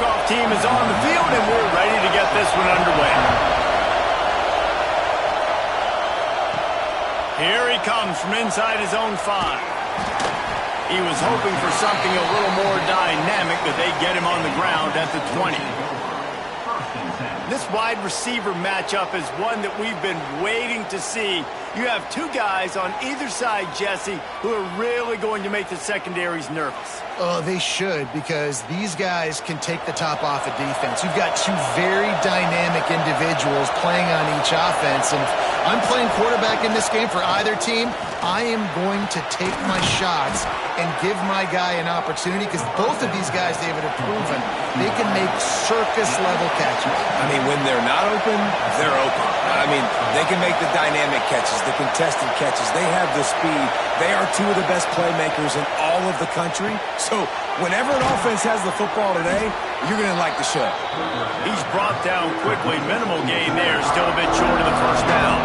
kickoff team is on the field, and we're ready to get this one underway. Here he comes from inside his own 5. He was hoping for something a little more dynamic, but they get him on the ground at the 20. This wide receiver matchup is one that we've been waiting to see. You have two guys on either side, Jesse, who are really going to make the secondaries nervous. Oh, they should, because these guys can take the top off a defense. You've got two very dynamic individuals playing on each offense, and if I'm playing quarterback in this game for either team, I am going to take my shots and give my guy an opportunity, because both of these guys, David, have proven they can make circus-level catches. I mean, when they're not open, they're open. I mean, they can make the dynamic catches, the contested catches. They have the speed. They are two of the best playmakers in all of the country. So whenever an offense has the football today, you're going to like the show. He's brought down quickly. Minimal gain there. Still a bit short of the first down.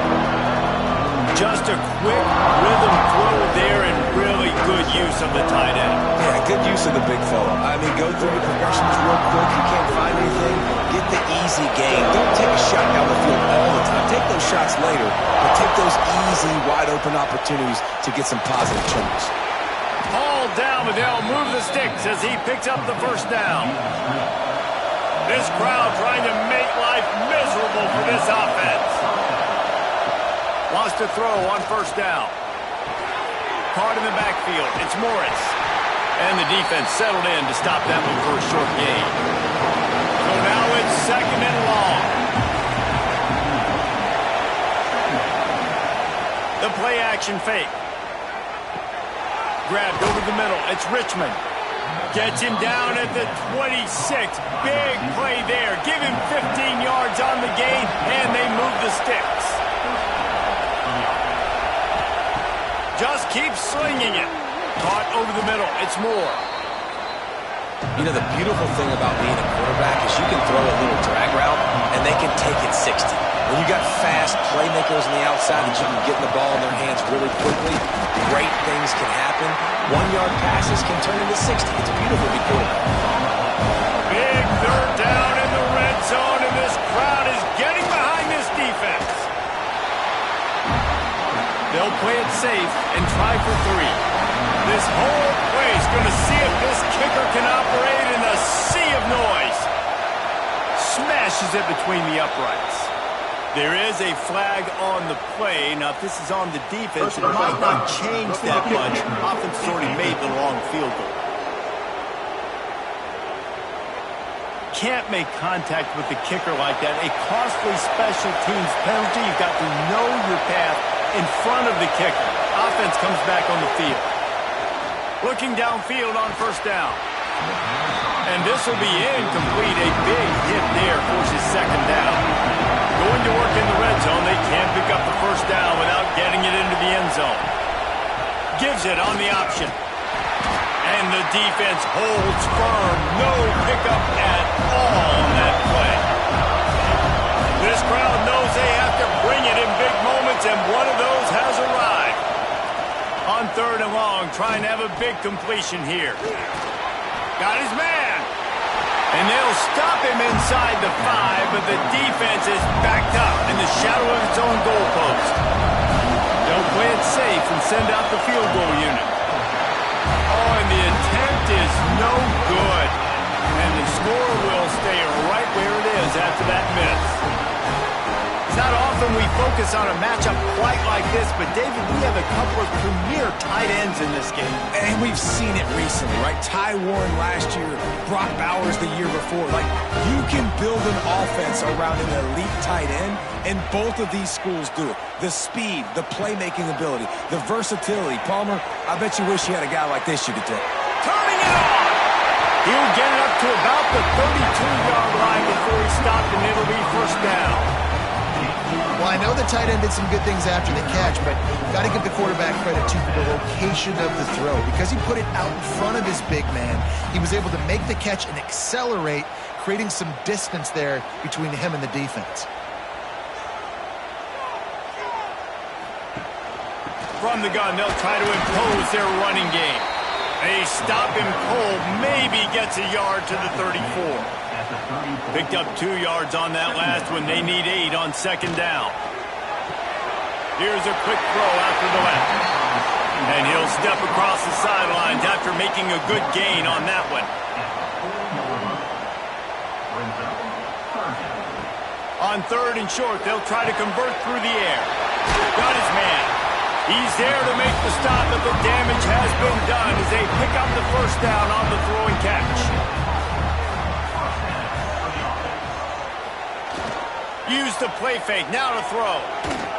Just a quick rhythm throw there and really good use of the tight end. Yeah, good use of the big fella. I mean, go through your progressions real quick. You can't find anything. Get the easy gain. Don't take a shot down the field all the time. Take those shots later, but take those easy, wide-open opportunities to get some positive chunks. Hauled down, but they'll move the sticks as he picks up the first down. This crowd trying to make life miserable for this offense. Wants to throw on first down. Caught in the backfield. It's Morris. And the defense settled in to stop that one for a short gain. So now it's 2nd and long. The play action fake. Grabbed over the middle. It's Richmond. Gets him down at the 26. Big play there. Give him 15 yards on the gain, and they move the sticks. Just keep slinging it. Caught over the middle. It's Moore. You know, the beautiful thing about being a quarterback is you can throw a little drag route, and they can take it 60. When you got fast playmakers on the outside that you can get the ball in their hands really quickly, great things can happen. 1-yard passes can turn into 60. It's beautiful to be quarterback. Big third down in the red zone, and this crowd is getting behind this defense. They'll play it safe and try for 3. This whole place going to see if this kicker can operate in a sea of noise. Smashes it between the uprights. There is a flag on the play. Now, if this is on the defense, it might not change that much. Offense has already made the long field goal. Can't make contact with the kicker like that. A costly special teams penalty. You've got to know your path in front of the kicker. Offense comes back on the field. Looking downfield on first down. And this will be incomplete. A big hit there forces 2nd down. Going to work in the red zone. They can't pick up the first down without getting it into the end zone. Gives it on the option. And the defense holds firm. No pickup at all on that play. This crowd knows they have to bring it in big moments, and one of those has arrived. On 3rd and long, trying to have a big completion here. Got his man. And they'll stop him inside the 5, but the defense is backed up in the shadow of its own goalpost. They'll play it safe and send out the field goal unit. Oh, and the attempt is no good. And the score will stay right where it is after that miss. It's not often we focus on a matchup quite like this, but David, we have a couple of premier tight ends in this game. And we've seen it recently, right? Ty Warren last year, Brock Bowers the year before. Like, you can build an offense around an elite tight end, and both of these schools do it. The speed, the playmaking ability, the versatility. Palmer, I bet you wish you had a guy like this you could take. Turning it on! He'll get it up to about the 32-yard line before he stopped, and it'll be first down. Well, I know the tight end did some good things after the catch, but got to give the quarterback credit to the location of the throw. Because he put it out in front of his big man, he was able to make the catch and accelerate, creating some distance there between him and the defense. From the gun, they'll try to impose their running game. They stop him cold, maybe gets a yard to the 34. Picked up 2 yards on that last one. They need 8 on second down. Here's a quick throw after the left. And he'll step across the sidelines after making a good gain on that one. On third and short, they'll try to convert through the air. Got his man. He's there to make the stop, but the damage has been done as they pick up the first down on the throw and catch. Use the play fake, now to throw.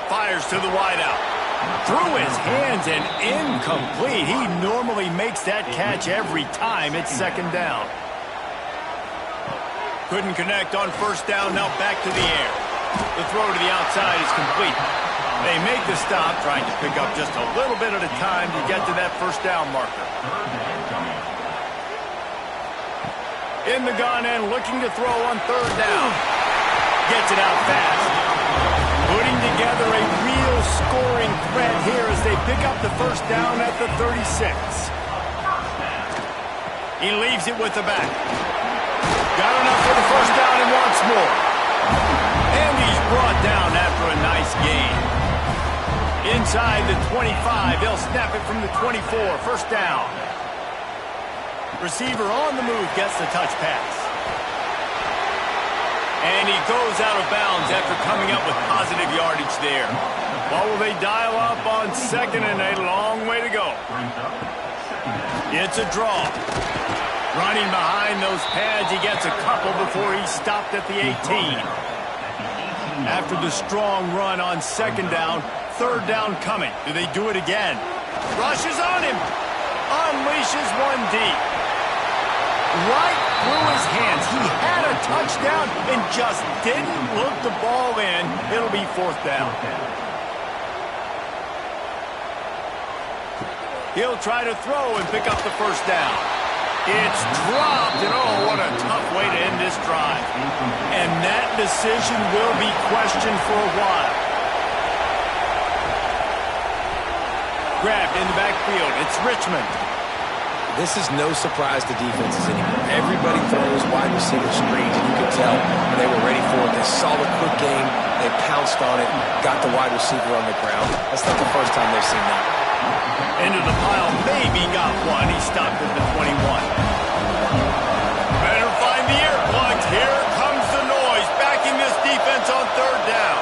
Fires to the wideout. Through his hands and incomplete. He normally makes that catch every time it's second down. Couldn't connect on first down, now back to the air. The throw to the outside is complete. They make the stop, trying to pick up just a little bit at a time to get to that first down marker. In the gun and looking to throw on third down. Gets it out fast. Putting together a real scoring threat here as they pick up the first down at the 36. He leaves it with the back. Got enough for the first down and wants more. And he's brought down after a nice gain. Inside the 25, they'll snap it from the 24. First down. Receiver on the move gets the touch pass. And he goes out of bounds after coming up with positive yardage there. What will they dial up on second and a long way to go? It's a draw. Running behind those pads, he gets a couple before he's stopped at the 18. After the strong run on second down, third down coming. Do they do it again? Rushes on him. Unleashes one deep. Right through his hands. He had a touchdown and just didn't look the ball in. It'll be fourth down. He'll try to throw and pick up the first down. It's dropped, and oh, what a tough way to end this drive. And that decision will be questioned for a while. Grabbed in the backfield. It's Richmond. This is no surprise to defenses anymore. Everybody throws wide receiver screens, and you could tell they were ready for it. They saw the quick game. They pounced on it, got the wide receiver on the ground. That's not the first time they've seen that. Into the pile, maybe got one. He stopped at the 21. Better find the earplugs. Here comes the noise, backing this defense on third down.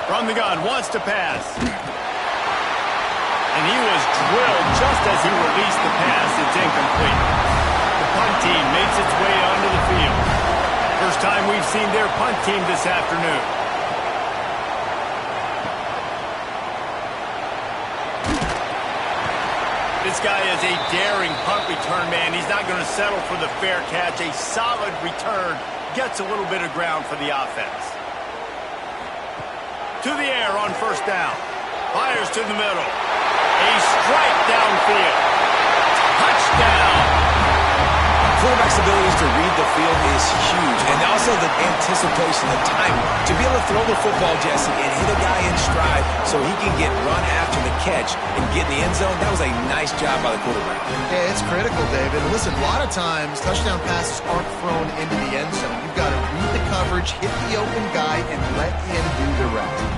From the gun, wants to pass. And he was drilled just as he released the pass. It's incomplete. The punt team makes its way onto the field. First time we've seen their punt team this afternoon. This guy is a daring punt return man. He's not going to settle for the fair catch. A solid return gets a little bit of ground for the offense. To the air on first down. Fires to the middle. A strike downfield. Touchdown. Quarterback's abilities to read the field is huge, and also the anticipation, the timing. To be able to throw the football, Jesse, and hit a guy in stride so he can get run after the catch and get in the end zone, that was a nice job by the quarterback. Yeah, it's critical, David. And listen, a lot of times, touchdown passes aren't thrown into the end zone. You've got to read the coverage, hit the open guy, and let him do the rest.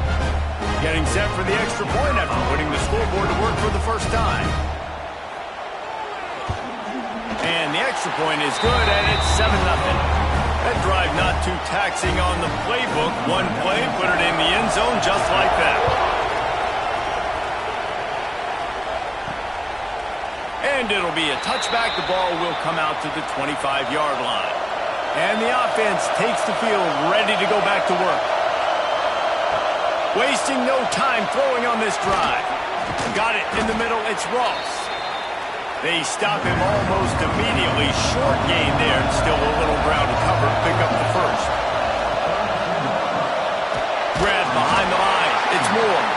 Getting set for the extra point after putting the scoreboard to work for the first time. And the extra point is good, and it's 7-0. That drive not too taxing on the playbook. One play, put it in the end zone just like that. And it'll be a touchback. The ball will come out to the 25-yard line. And the offense takes the field, ready to go back to work. Wasting no time throwing on this drive. Got it in the middle. It's Ross. They stop him almost immediately. Short gain there, and still a little ground to cover. Pick up the first. Grab behind the line. It's Moore.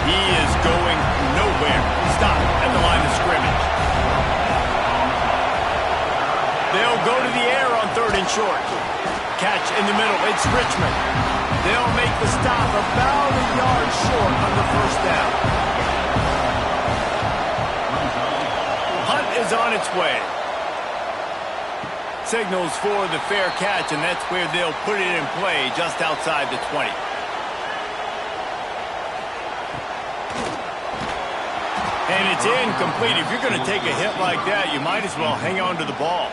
He is going nowhere. Stop at the line of scrimmage. They'll go to the air on third and short. Catch in the middle. It's Richmond. They'll make the stop about a yard short on the first down. Hunt is on its way. Signals for the fair catch, and that's where they'll put it in play just outside the 20. And it's incomplete. If you're going to take a hit like that, you might as well hang on to the ball.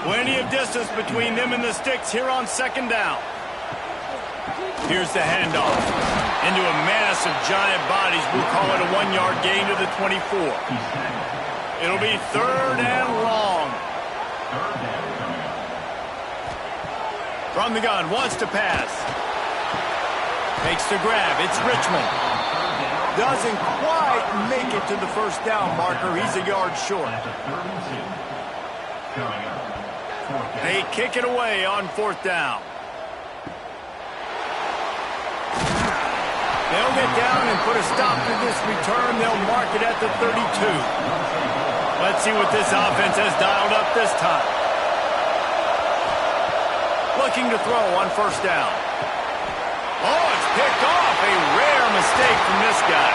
Plenty of distance between them and the sticks here on second down. Here's the handoff. Into a mass of giant bodies. We'll call it a 1-yard gain to the 24. It'll be 3rd and long. From the gun, wants to pass. Takes the grab. It's Richmond. Doesn't quite make it to the first down marker. He's a yard short. They kick it away on 4th down. They'll get down and put a stop to this return. They'll mark it at the 32. Let's see what this offense has dialed up this time. Looking to throw on 1st down. Oh, it's picked off. A rare mistake from this guy.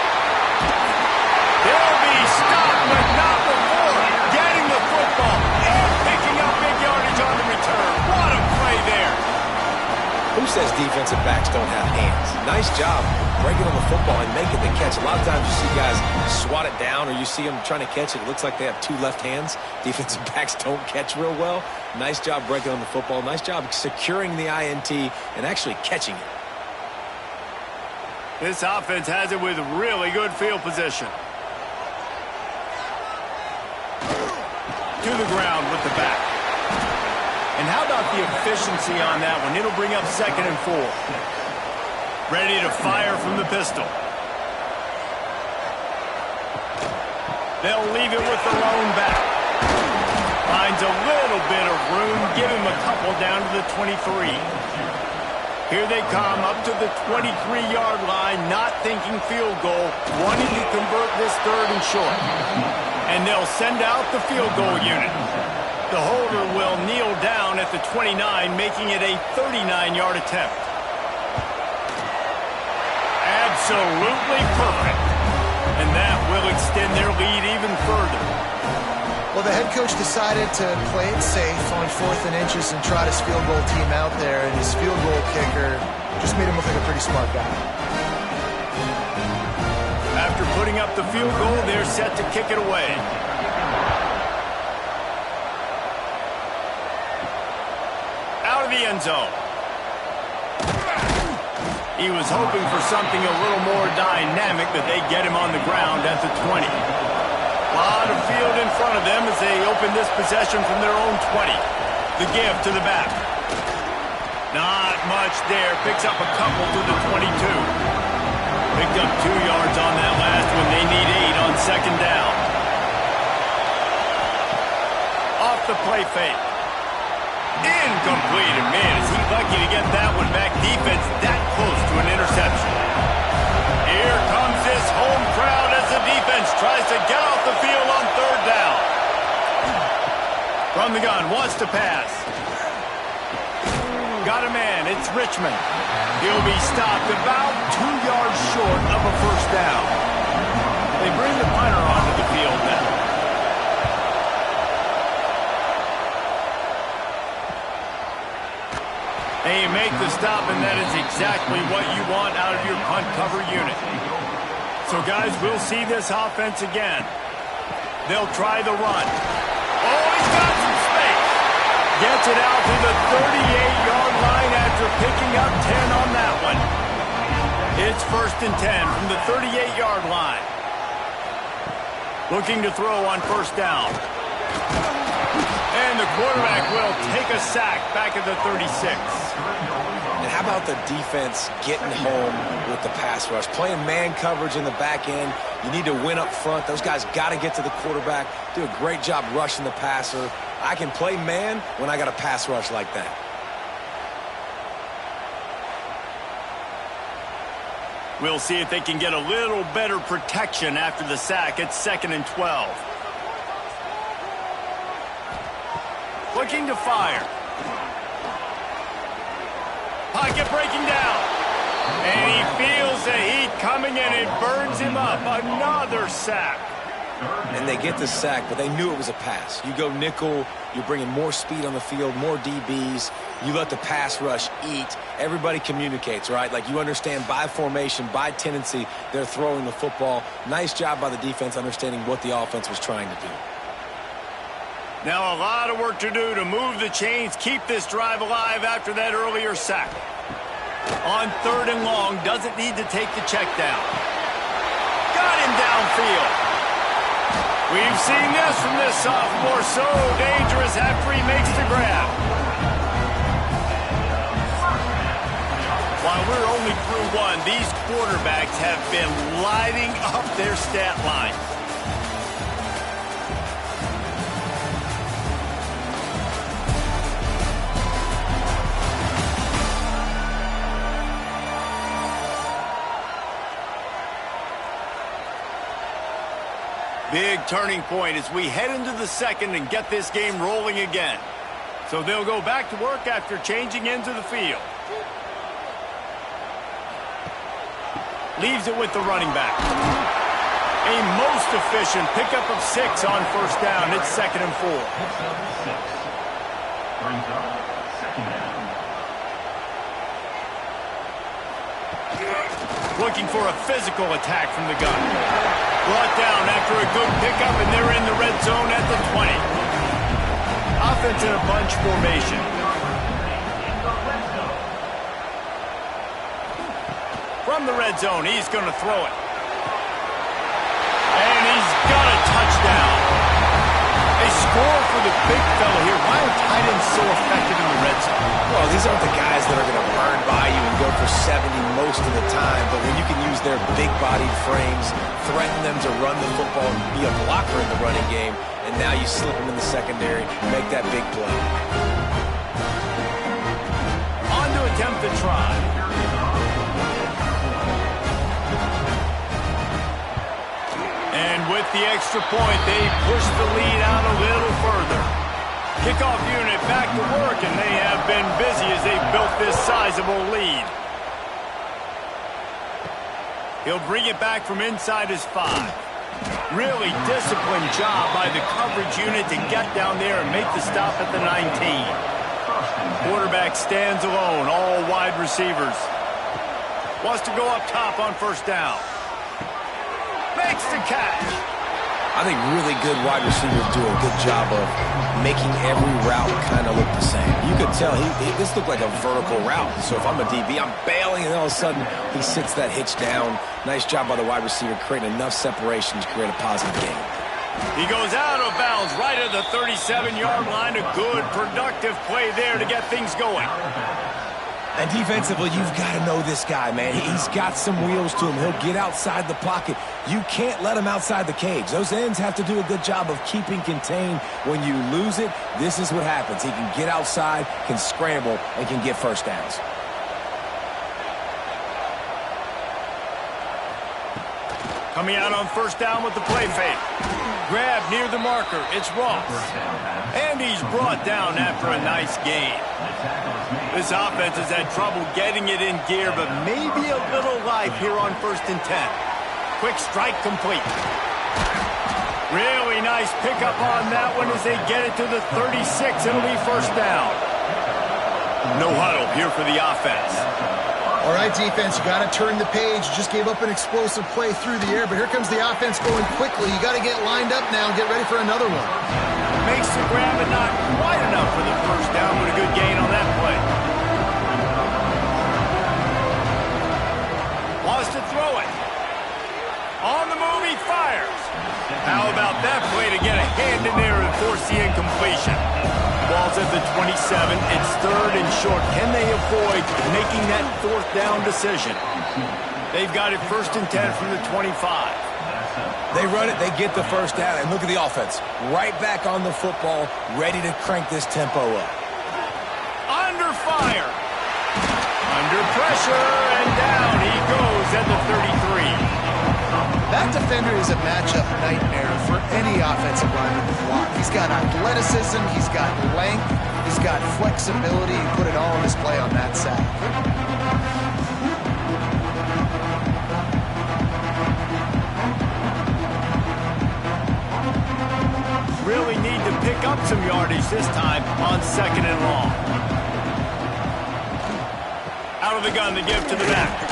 They'll be stopped, but not before getting the football and picking up big yardage on the return. What a play there. Who says defensive backs don't have hands? Nice job breaking on the football and making the catch. A lot of times you see guys swat it down or you see them trying to catch it. It looks like they have 2 left hands. Defensive backs don't catch real well. Nice job breaking on the football. Nice job securing the INT and actually catching it. This offense has it with really good field position. To the ground with the back. And how about the efficiency on that one? It'll bring up 2nd and 4. Ready to fire from the pistol. They'll leave it with the lone back. Finds a little bit of room. Give him a couple down to the 23. Here they come up to the 23-yard line, not thinking field goal, wanting to convert this 3rd and short. And they'll send out the field goal unit. The holder will kneel down at the 29, making it a 39-yard attempt. Absolutely perfect. And that will extend their lead even further. Well, the head coach decided to play it safe on 4th and inches and trot his field goal team out there, and his field goal kicker just made him look like a pretty smart guy. After putting up the field goal, they're set to kick it away. Out of the end zone. He was hoping for something a little more dynamic, but they get him on the ground at the 20. A lot of field in front of them as they open this possession from their own 20. The give to the back. Not much there. Picks up a couple to the 22. Picked up 2 yards on that last one. They need 8 on 2nd down. Off the play fake. Incomplete. And man, is he lucky to get that one back. Defense that close to an interception. Here comes this home crowd as the defense tries to get off the field on 3rd down. From the gun, wants to pass. Got a man, it's Richmond. He'll be stopped about 2 yards short of a 1st down. They bring the punter onto the field now. They make the stop, and that is exactly what you want out of your punt cover unit. So, guys, we'll see this offense again. They'll try the run. Oh, he's got some space. Gets it out to the 38-yard line after picking up 10 on that one. It's 1st and 10 from the 38-yard line. Looking to throw on 1st down. And the quarterback will take a sack back at the 36. And how about the defense getting home with the pass rush? Playing man coverage in the back end. You need to win up front. Those guys got to get to the quarterback. Do a great job rushing the passer. I can play man when I got a pass rush like that. We'll see if they can get a little better protection after the sack. It's 2nd and 12. Looking to fire. Pocket breaking down. And he feels the heat coming in. It burns him up. Another sack. and they get the sack, but they knew it was a pass. You go nickel, you're bringing more speed on the field, more DBs. You let the pass rush eat. Everybody communicates, right? Like you understand by formation, by tendency, they're throwing the football. Nice job by the defense understanding what the offense was trying to do. Now a lot of work to do to move the chains, keep this drive alive after that earlier sack. On 3rd and long, doesn't need to take the check down. Got him downfield. We've seen this from this sophomore, so dangerous after he makes the grab. While we're only through one, these quarterbacks have been lighting up their stat line. Big turning point as we head into the second and get this game rolling again. So they'll go back to work after changing into the field. Leaves it with the running back. A most efficient pickup of 6 on 1st down. It's 2nd and 4. Looking for a physical attack from the gun. Brought down after a good pickup, and they're in the red zone at the 20. Offense in a bunch formation. From the red zone, he's going to throw it. And he's got a touchdown. They score for the big fella here. Why are tight ends so effective in the red zone? Well, these aren't the guys that are going to burn by you and go for 70 most of the time, but when you can use their big-bodied frames, threaten them to run the football and be a blocker in the running game, and now you slip them in the secondary, make that big play. On to attempt the try. And with the extra point, they push the lead out a little further. Kickoff unit back to work, and they have been busy as they've built this sizable lead. He'll bring it back from inside his 5. Really disciplined job by the coverage unit to get down there and make the stop at the 19. Quarterback stands alone, all wide receivers. Wants to go up top on 1st down. Makes the catch. I think really good wide receivers do a good job of making every route kind of look the same. You could tell this looked like a vertical route. So if I'm a DB, I'm bailing, and all of a sudden he sits that hitch down. Nice job by the wide receiver creating enough separation to create a positive game. He goes out of bounds right at the 37-yard line. A good, productive play there to get things going. And defensively, you've got to know this guy, man. He's got some wheels to him. He'll get outside the pocket. You can't let him outside the cage. Those ends have to do a good job of keeping contained. When you lose it, this is what happens. He can get outside, can scramble, and can get 1st downs. Coming out on 1st down with the play fake. Grab near the marker. It's Ross. And he's brought down after a nice gain. This offense has had trouble getting it in gear, but maybe a little life here on 1st and 10. Quick strike complete. Really nice pickup on that one as they get it to the 36. It'll be 1st down. No huddle here for the offense. All right, defense, you got to turn the page. You just gave up an explosive play through the air, but here comes the offense going quickly. You got to get lined up now and get ready for another one. Makes the grab, but not quite enough for the 1st down, but a good gain on that play. Wants to throw it. On the move, he fires. How about that play to get a hand in there and force the incompletion? Ball's at the 27. It's 3rd and short. Can they avoid making that 4th down decision? They've got it 1st and 10 from the 25. They run it, they get the 1st down, and look at the offense. Right back on the football, ready to crank this tempo up. Under fire. Under pressure, and down he goes at the 33. That defender is a matchup nightmare for any offensive lineman to block. He's got athleticism, he's got length, he's got flexibility. He put it all on display on that sack. yardage this time on 2nd and long. Out of the gun, the give to the back.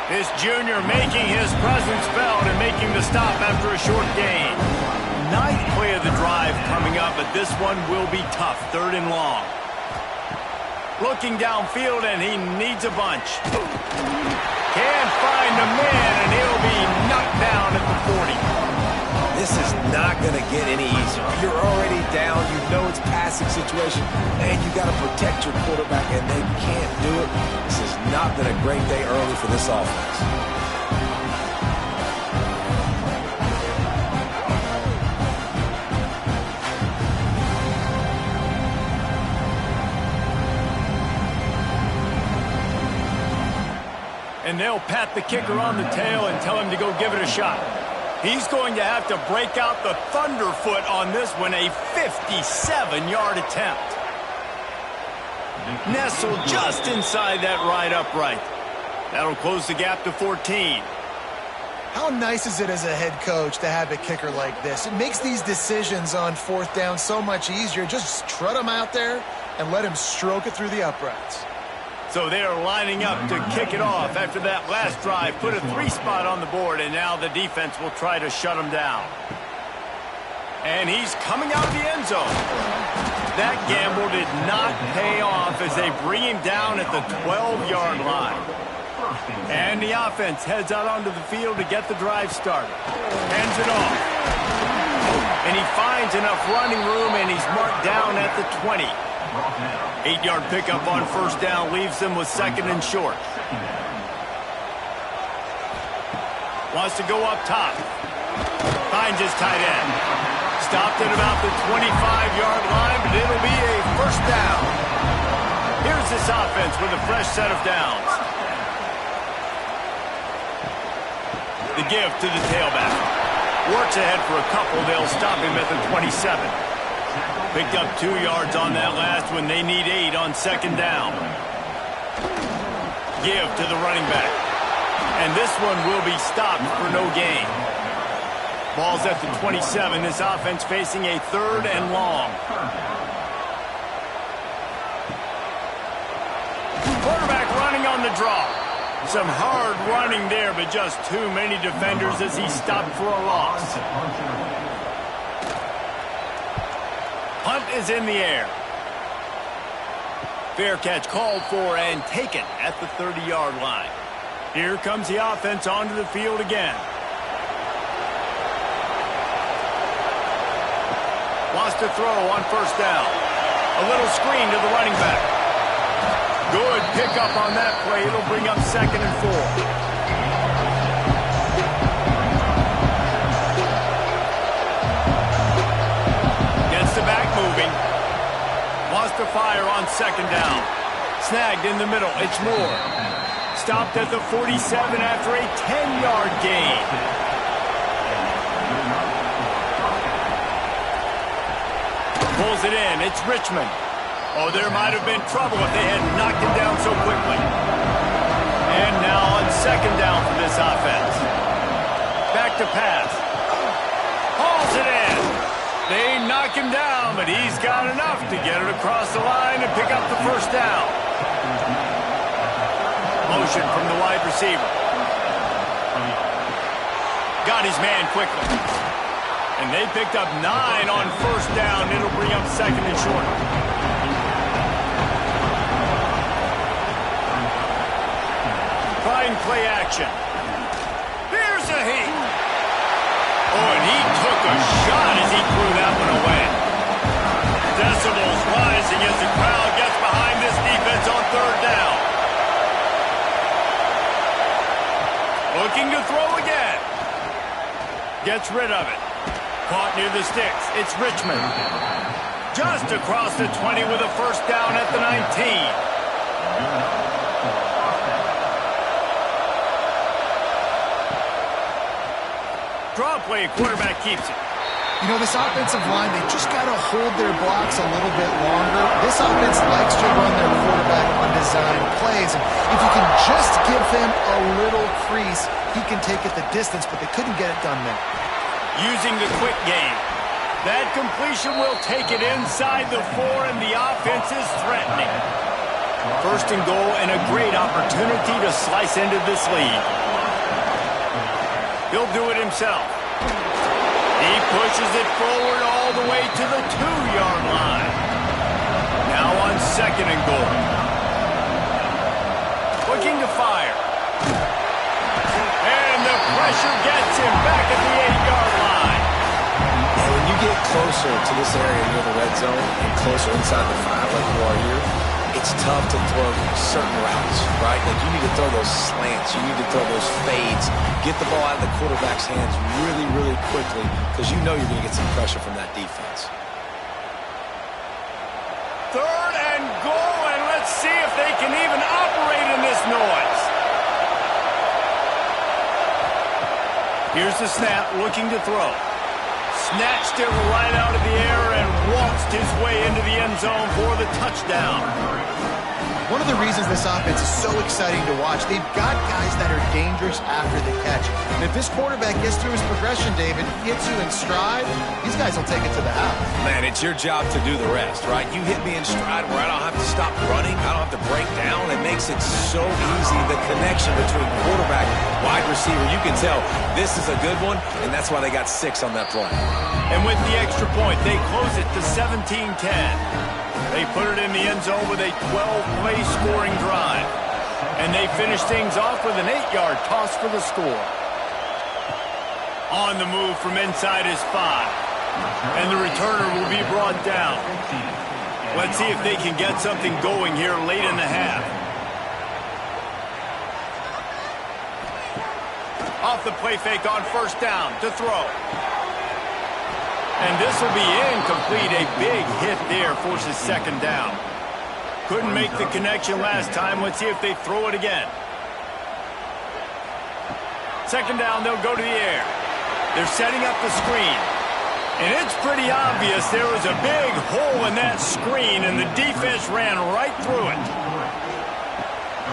This junior making his presence felt and making the stop after a short gain. Ninth play of the drive coming up, but this one will be tough. 3rd and long. Looking downfield, and he needs a bunch. Can't find a man, and he'll be knocked down at the 40. This is not going to get any easier. You're already down. You know it's passing situation, and you got to protect your quarterback, and they can't do it. This has not been a great day early for this offense. And they'll pat the kicker on the tail and tell him to go give it a shot. He's going to have to break out the thunderfoot on this one, a 57-yard attempt. Nestled just inside that right upright. That'll close the gap to 14. How nice is it as a head coach to have a kicker like this? It makes these decisions on 4th down so much easier. Just trot him out there and let him stroke it through the uprights. So they're lining up to kick it off after that last drive. Put a 3 spot on the board, and now the defense will try to shut him down. And he's coming out of the end zone. That gamble did not pay off as they bring him down at the 12-yard line. And the offense heads out onto the field to get the drive started. Hands it off. And he finds enough running room, and he's marked down at the 20. 8-yard pickup on 1st down leaves them with 2nd and short. Wants to go up top. Finds his tight end. Stopped at about the 25-yard line, but it'll be a 1st down. Here's this offense with a fresh set of downs. The give to the tailback. Works ahead for a couple. They'll stop him at the 27. Picked up 2 yards on that last one. They need 8 on 2nd down. Give to the running back. And this one will be stopped for no gain. Ball's at the 27. This offense facing a 3rd and long. Quarterback running on the draw. Some hard running there, but just too many defenders as he stopped for a loss. Punt is in the air. Fair catch called for and taken at the 30-yard line. Here comes the offense onto the field again. Wants to throw on 1st down. A little screen to the running back. Good pickup on that play. It'll bring up 2nd and 4. Moving. Wants to fire on 2nd down. Snagged in the middle. It's Moore. Stopped at the 47 after a 10-yard gain. Pulls it in. It's Richmond. Oh, there might have been trouble if they had knocked him down so quickly. And now on 2nd down for this offense. Back to pass. Hauls it in. They knock him down, but he's got enough to get it across the line and pick up the 1st down. Motion from the wide receiver. Got his man quickly. And they picked up 9 on 1st down. It'll bring up 2nd and short. Trying play action. Here's a heat. Oh, and he took a shot as he threw that one away. Decibels rising as the crowd gets behind this defense on 3rd down. Looking to throw again. Gets rid of it. Caught near the sticks. It's Richmond. Just across the 20 with a 1st down at the 19. Draw play, quarterback keeps it. You know, this offensive line, they just got to hold their blocks a little bit longer. This offense likes to run their quarterback on design plays. And if you can just give him a little crease, he can take it the distance, but they couldn't get it done there. Using the quick game. That completion will take it inside the 4, and the offense is threatening. First and goal, and a great opportunity to slice into this lead. He'll do it himself. He pushes it forward all the way to the 2-yard line. Now on second and goal. Looking to fire. And the pressure gets him back at the 8-yard line. And when you get closer to this area near the red zone and closer inside the 5 like you are here, it's tough to throw certain routes, right? Like you need to throw those slants. You need to throw those fades. Get the ball out of the quarterback's hands really, really quickly because you know you're going to get some pressure from that defense. Third and goal, and let's see if they can even operate in this noise. Here's the snap, looking to throw. Snatched it right out of the air and waltzed his way into the end zone for the touchdown. One of the reasons this offense is so exciting to watch, they've got guys that are dangerous after the catch. And if this quarterback gets through his progression, David, gets you in stride, these guys will take it to the house. Man, it's your job to do the rest, right? You hit me in stride where I don't have to stop running. I don't have to break down. It makes it so easy. The connection between quarterback, wide receiver, you can tell this is a good one, and that's why they got 6 on that play. And with the extra point, they close it to 17-10. They put it in the end zone with a 12-play scoring drive. And they finish things off with an 8-yard toss for the score. On the move from inside his 5. And the returner will be brought down. Let's see if they can get something going here late in the half. Off the play fake on first down to throw. And this will be incomplete. A big hit there forces second down. Couldn't make the connection last time. Let's see if they throw it again. Second down, they'll go to the air. They're setting up the screen. And it's pretty obvious there was a big hole in that screen, and the defense ran right through it.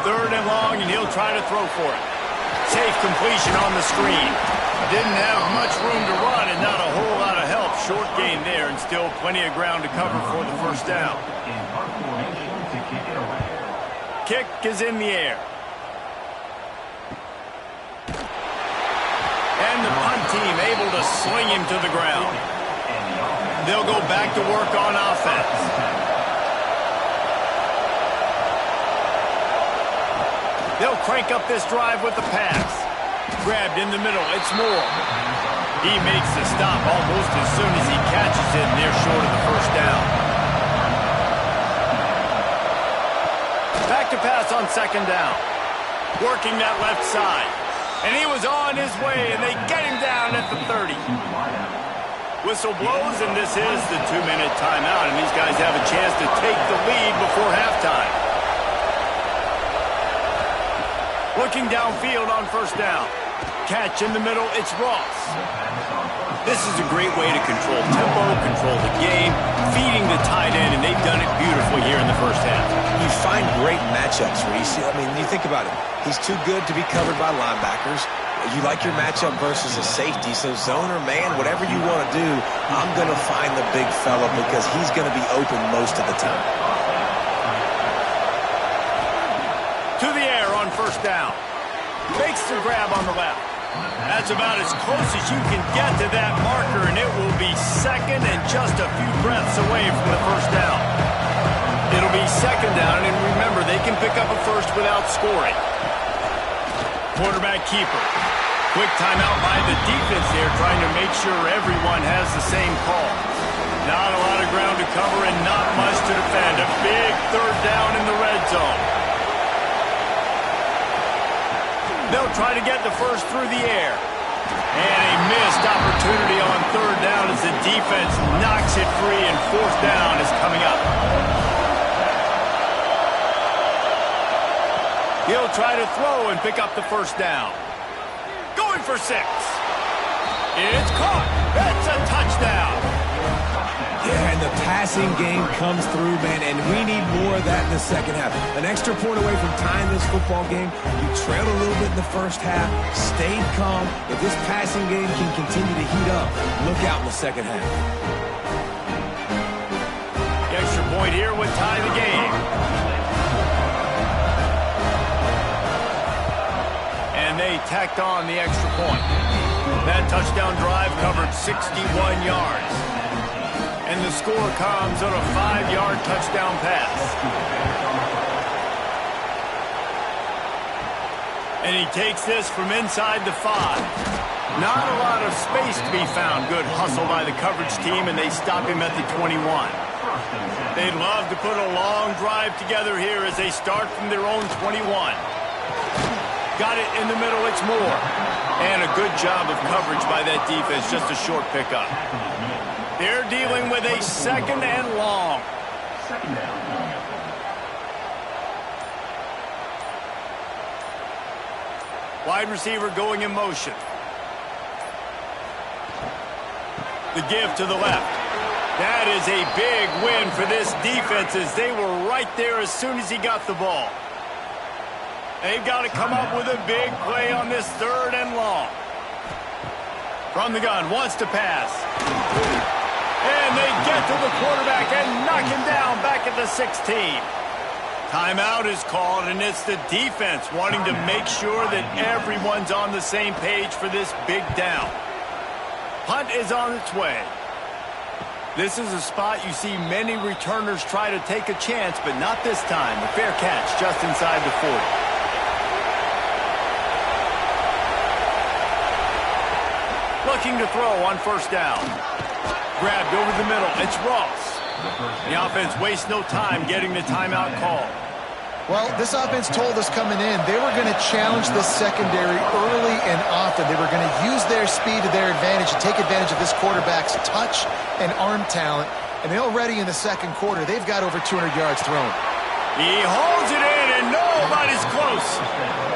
Third and long, and he'll try to throw for it. Safe completion on the screen. Didn't have much room to run and not a whole lot of help. Short gain there and still plenty of ground to cover for the first down. Kick is in the air. And the punt team able to sling him to the ground. They'll go back to work on offense. They'll crank up this drive with the pass. Grabbed in the middle, it's Moore. He makes the stop almost as soon as he catches it, and they're short of the first down. Back to pass on second down. Working that left side. And he was on his way, and they get him down at the 30. Whistle blows, and this is the 2-minute timeout, and these guys have a chance to take the lead before halftime. Looking downfield on first down. Catch in the middle, it's Ross. This is a great way to control tempo, control the game, feeding the tight end, and they've done it beautifully here in the first half. You find great matchups, Reese. I mean, you think about it. He's too good to be covered by linebackers. You like your matchup versus a safety, so zone or man, whatever you want to do, I'm going to find the big fella because he's going to be open most of the time. To the air on first down. Makes the grab on the left. That's about as close as you can get to that marker, and it will be second and just a few breaths away from the first down. It'll be second down, and remember, they can pick up a first without scoring. Quarterback keeper. Quick timeout by the defense there, trying to make sure everyone has the same call. Not a lot of ground to cover and not much to defend. A big third down in the red zone. They'll try to get the first through the air. And a missed opportunity on third down as the defense knocks it free, and fourth down is coming up. He'll try to throw and pick up the first down. Going for 6. It's caught. That's a touchdown. Yeah, and the passing game comes through, man, and we need more of that in the second half. An extra point away from tying this football game. You trailed a little bit in the first half, stayed calm. If this passing game can continue to heat up, look out in the second half. The extra point here would tie the game. And they tacked on the extra point. That touchdown drive covered 61 yards. And the score comes on a 5-yard touchdown pass. And he takes this from inside the 5. Not a lot of space to be found. Good hustle by the coverage team, and they stop him at the 21. They'd love to put a long drive together here as they start from their own 21. Got it in the middle, it's Moore. And a good job of coverage by that defense, just a short pickup. They're dealing with a second and long. Second down. Wide receiver going in motion. The give to the left. That is a big win for this defense as they were right there as soon as he got the ball. They've got to come up with a big play on this third and long. From the gun, wants to pass. And they get to the quarterback and knock him down back at the 16. Timeout is called, and it's the defense wanting to make sure that everyone's on the same page for this big down. Punt is on its way. This is a spot you see many returners try to take a chance, but not this time. The fair catch just inside the 40. Looking to throw on first down. Grabbed over the middle. It's Ross. The offense wastes no time getting the timeout call. Well, this offense told us coming in they were going to challenge this secondary early and often. They were going to use their speed to their advantage and take advantage of this quarterback's touch and arm talent. And already in the second quarter, they've got over 200 yards thrown. He holds it in, and nobody's close.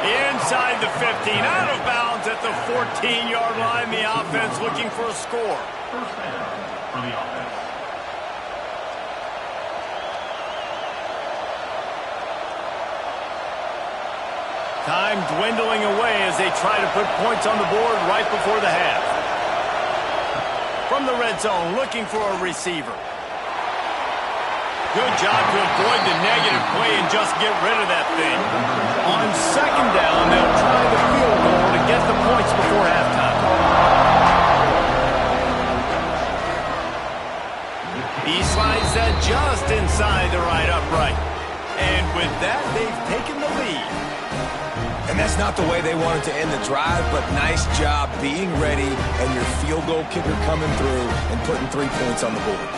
Inside the 15, out of bounds at the 14-yard line. The offense looking for a score. First down for the offense. Time dwindling away as they try to put points on the board right before the half. From the red zone, looking for a receiver. Good job to avoid the negative play and just get rid of that thing. On second down, they'll try the field goal to get the points before halftime. He slides that just inside the right upright. And with that, they've taken the lead. And that's not the way they wanted to end the drive, but nice job being ready and your field goal kicker coming through and putting 3 points on the board.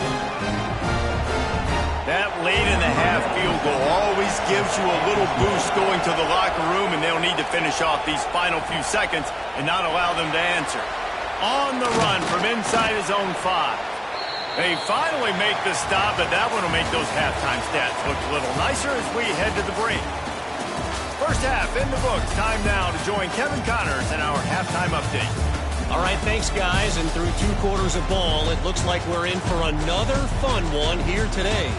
That late in the half field goal always gives you a little boost going to the locker room, and they'll need to finish off these final few seconds and not allow them to answer. On the run from inside his own 5. They finally make the stop, but that one will make those halftime stats look a little nicer as we head to the break. First half in the books. Time now to join Kevin Connors in our halftime update. All right, thanks, guys. And through 2 quarters of ball, it looks like we're in for another fun one here today.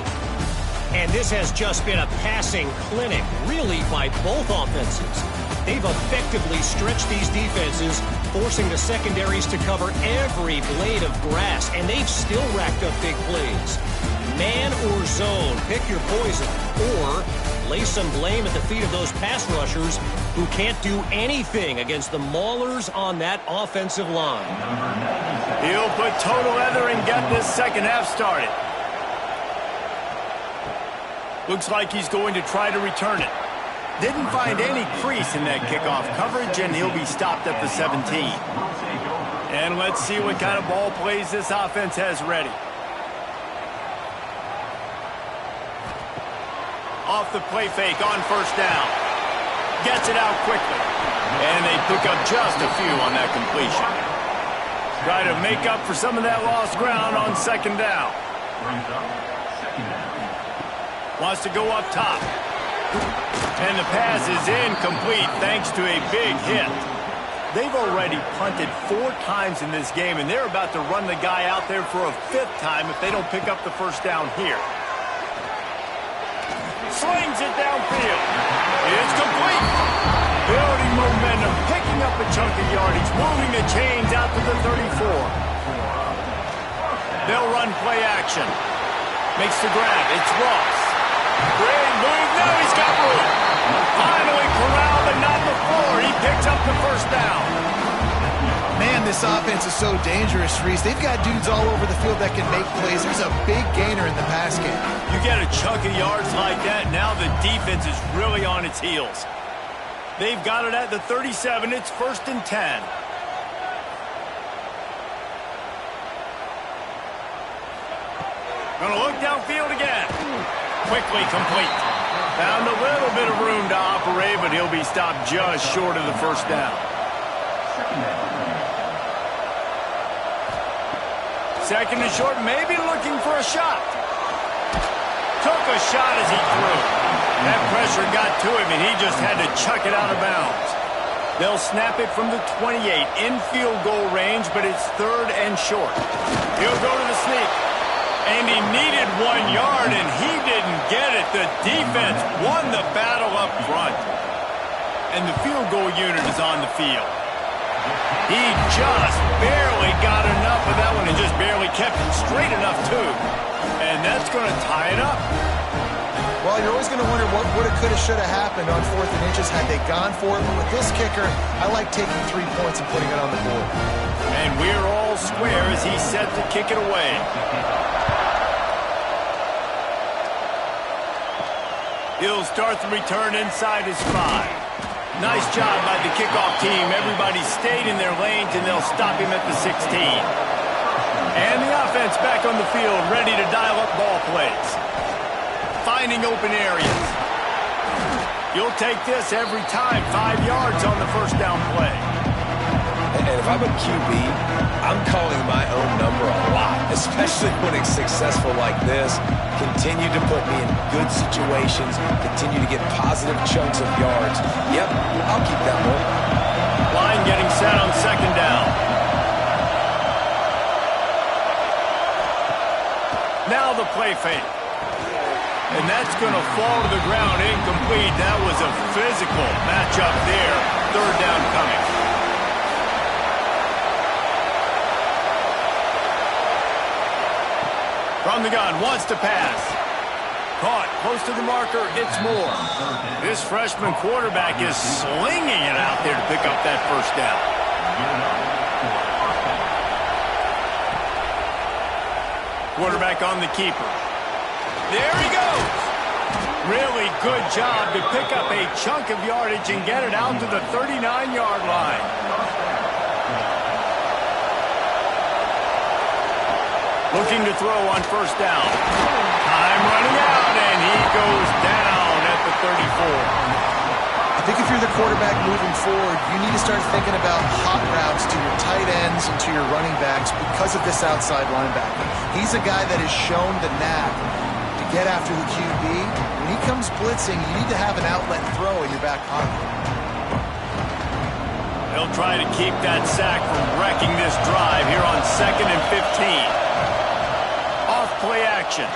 And this has just been a passing clinic, really, by both offenses. They've effectively stretched these defenses, forcing the secondaries to cover every blade of grass, and they've still racked up big plays. Man or zone, pick your poison, or lay some blame at the feet of those pass rushers who can't do anything against the maulers on that offensive line. He'll put total leather and get this second half started. Looks like he's going to try to return it. Didn't find any crease in that kickoff coverage, and he'll be stopped at the 17. And let's see what kind of ball plays this offense has ready. Off the play fake on first down. Gets it out quickly. And they pick up just a few on that completion. Try to make up for some of that lost ground on second down. Wants to go up top. And the pass is incomplete thanks to a big hit. they've already punted 4 times in this game, and they're about to run the guy out there for a 5th time if they don't pick up the first down here. Slings it downfield. It's complete. Building momentum, picking up a chunk of yardage, moving the chains out to the 34. They'll run play action. Makes the grab. It's Ross. Great move. Now he's got room. Finally corralled, but not before. He picks up the first down. Man, this offense is so dangerous, Reese. They've got dudes all over the field that can make plays. There's a big gainer in the pass game. You get a chunk of yards like that, now the defense is really on its heels. They've got it at the 37. It's 1st and 10. Gonna look downfield again. Quickly complete. Found a little bit of room to operate, but he'll be stopped just short of the first down. Second and short, maybe looking for a shot. Took a shot as he threw. That pressure got to him, and he just had to chuck it out of bounds. They'll snap it from the 28 in field goal range, but it's 3rd and short. He'll go to the sneak. And he needed 1 yard, and he didn't get it. The defense won the battle up front. And the field goal unit is on the field. He just barely got enough of that one and just barely kept it straight enough, too. And that's going to tie it up. Well, you're always going to wonder what would have, could have, should have happened on 4th and inches had they gone for it. But with this kicker, I like taking 3 points and putting it on the board. And we're all square as he's set to kick it away. He'll start the return inside his 5. Nice job by the kickoff team. Everybody stayed in their lanes, and they'll stop him at the 16. And the offense back on the field, ready to dial up ball plays. Finding open areas. You'll take this every time. 5 yards on the first down play. And if I'm a QB, I'm calling my own number a lot, especially when it's successful like this. Continue to put me in good situations, continue to get positive chunks of yards. Yep, I'll keep that one. Line getting set on 2nd down. Now the play fake. And that's going to fall to the ground incomplete. That was a physical matchup there. 3rd down coming. From the gun, wants to pass. Caught, close to the marker, it's Moore. This freshman quarterback is slinging it out there to pick up that first down. Quarterback on the keeper. There he goes. Really good job to pick up a chunk of yardage and get it out to the 39-yard line. Looking to throw on first down. Time running out, and he goes down at the 34. I think if you're the quarterback moving forward, you need to start thinking about hot routes to your tight ends and to your running backs because of this outside linebacker. He's a guy that has shown the knack to get after the QB. When he comes blitzing, you need to have an outlet throw in your back pocket. They'll try to keep that sack from wrecking this drive here on 2nd and 15. Play action.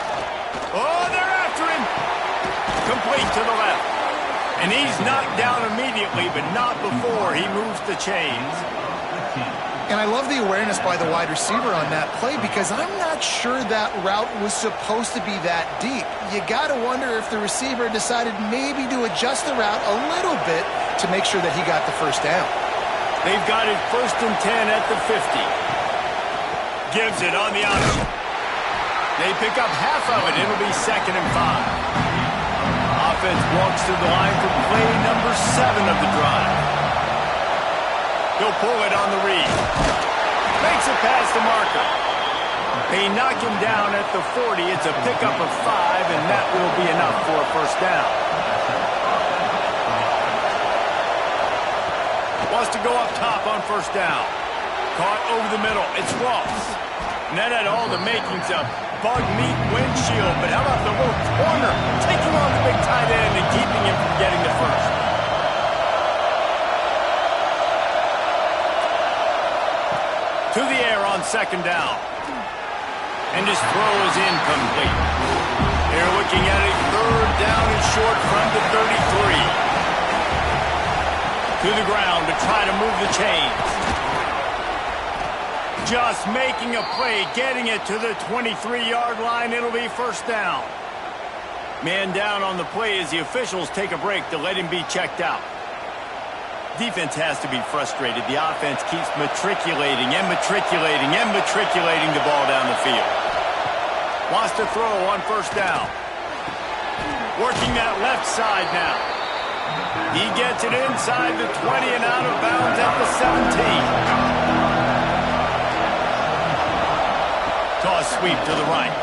Oh, they're after him. Complete to the left. And he's knocked down immediately, but not before he moves the chains. And I love the awareness by the wide receiver on that play because I'm not sure that route was supposed to be that deep. You got to wonder if the receiver decided maybe to adjust the route a little bit to make sure that he got the first down. They've got it 1st and 10 at the 50. Gives it on the outside. They pick up half of it. It'll be 2nd and 5. Offense walks to the line for play number 7 of the drive. He'll pull it on the read. Makes it past the marker. They knock him down at the 40. It's a pickup of 5, and that will be enough for a first down. Wants to go up top on first down. Caught over the middle. It's Ross. And that had all the makings of bug meat windshield. But how about the little corner taking on the big tight end and keeping him from getting the first? second down. And his throw is incomplete. They're looking at a third down and short from the 33. To the ground to try to move the chains. Just making a play, getting it to the 23-yard line. It'll be first down. Man down on the play as the officials take a break to let him be checked out. Defense has to be frustrated. The offense keeps matriculating and matriculating and matriculating the ball down the field. Wants to throw on first down. Working that left side now. He gets it inside the 20 and out of bounds at the 17. Toss sweep to the right.